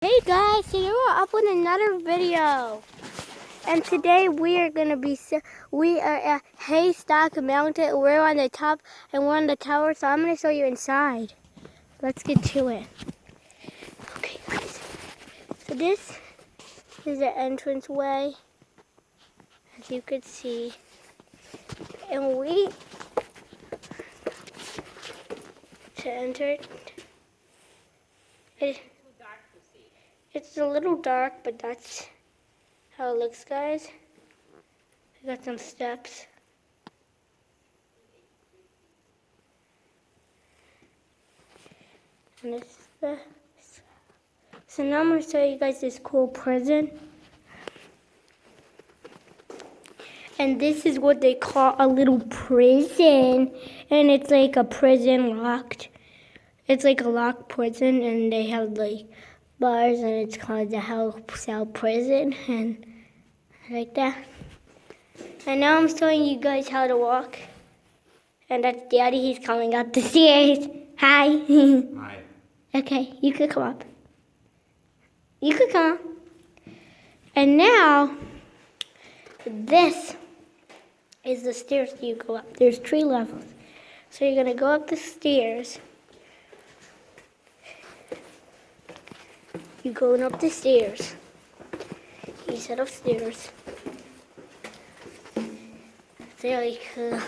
Hey guys, today we're up with another video, and today we are at Haystack Mountain. We're on the top and we're on the tower, so I'm gonna show you inside. Let's get to it. Okay guys, so this is the entranceway, as you can see, and to enter it's a little dark, but that's how it looks, guys. We got some steps. And this is so now I'm going to show you guys this cool prison. And this is what they call a little prison. And it's like a prison locked. It's like a locked prison, and they have like bars, and it's called the Hell Cell Prison, and like that. And now I'm showing you guys how to walk. And that's Daddy, he's coming up the stairs. Hi. Hi. Okay, you could come up. You could come. And now, this is the stairs you go up. There's 3 levels. So you're gonna go up the stairs. You're going up the stairs. You set up stairs. Very cool.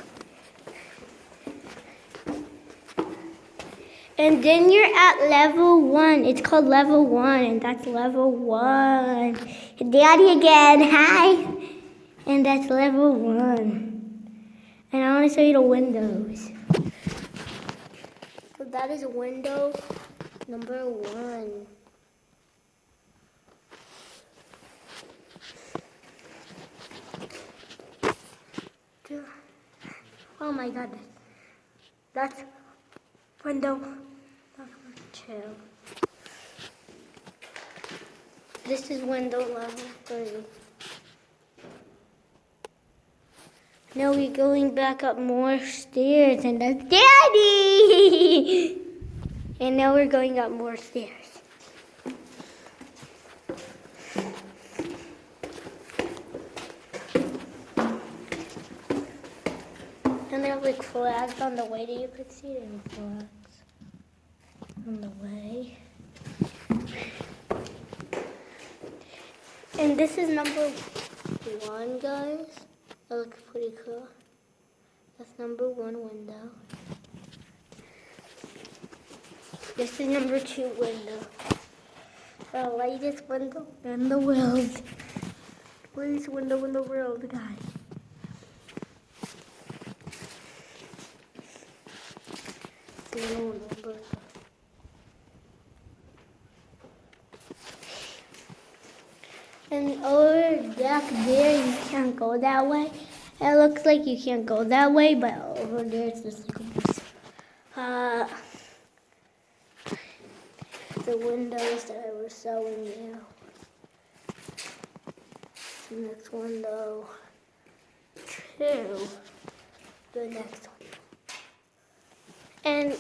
And then you're at level 1. It's called level 1, and that's level 1. Daddy again, hi. And that's level 1. And I want to show you the windows. So that is window number 1. Oh my goodness. That's window number 2. This is window level 3. Now we're going back up more stairs, and that's Daddy! And now we're going up more stairs. And there are like flags on the way that you could see. There are flags on the way. And this is number 1, guys. That looks pretty cool. That's number 1 window. This is number 2 window. The latest window in the world. Latest window in the world, guys. Number. And over back there, you can't go that way. It looks like you can't go that way, but over there it's just like the windows that I was showing you. The next window, 2. The next one. And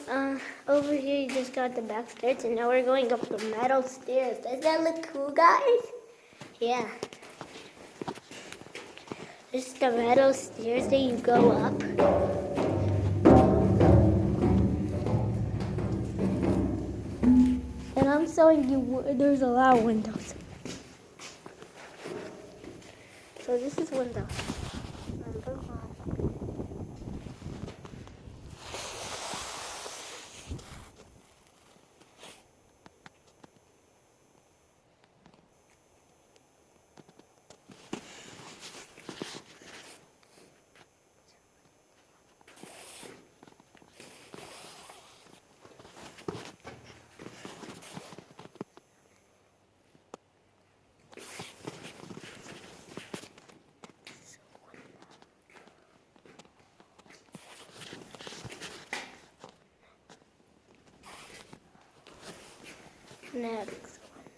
over here you just got the back stairs, and now we're going up the metal stairs. Does that look cool, guys? Yeah. This is the metal stairs that you go up. And I'm showing you there's a lot of windows. So this is window number 1. Next one.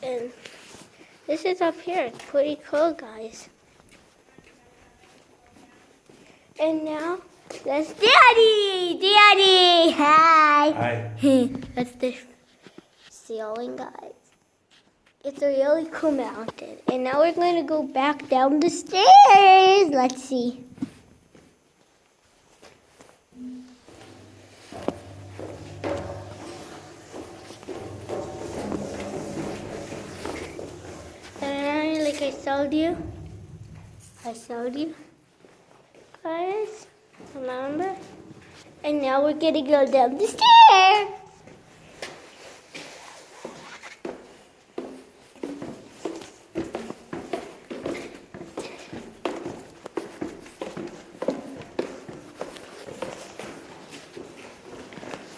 And this is up here. It's pretty cool, guys. And now, that's Daddy! Daddy! Hi! Hi. That's the ceiling, guys. It's a really cool mountain. And now we're going to go back down the stairs. Let's see. And like I showed you, guys, remember? And now we're gonna go down the stairs.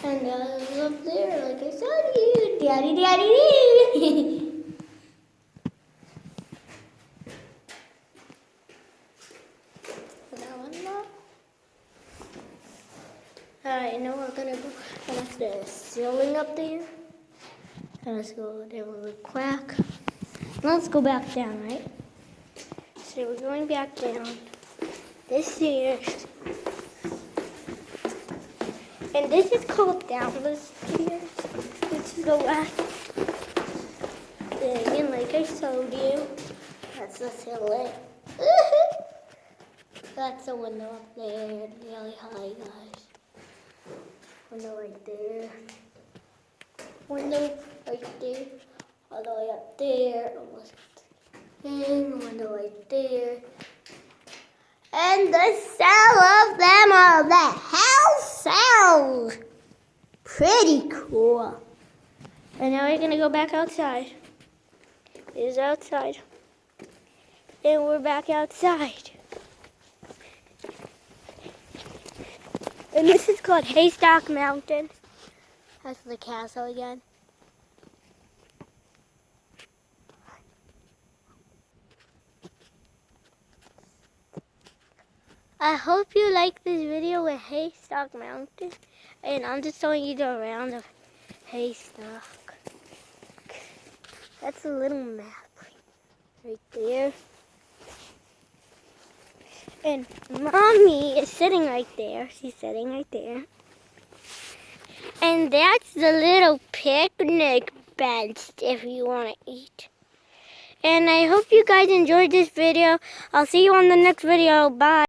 And up there, like I showed you, Daddy. Alright, now we're gonna go past the ceiling up there. And let's go there with a crack. Let's go back down, right? So we're going back down this stairs. And this is called down the stairs. This is the last thing. And like I showed you, that's the ceiling. That's the window up there, really high, guys. Window right there. Window right there. All the way up there. Almost. And window right there. And the sound of them are the house sounds. Pretty cool. And now we're gonna go back outside. It is outside. And we're back outside. And this is called Haystack Mountain. That's the castle again. I hope you like this video with Haystack Mountain. And I'm just showing you the around of Haystack. That's a little map right there. And Mommy is sitting right there. She's sitting right there. And that's the little picnic bench if you want to eat. And I hope you guys enjoyed this video. I'll see you on the next video. Bye.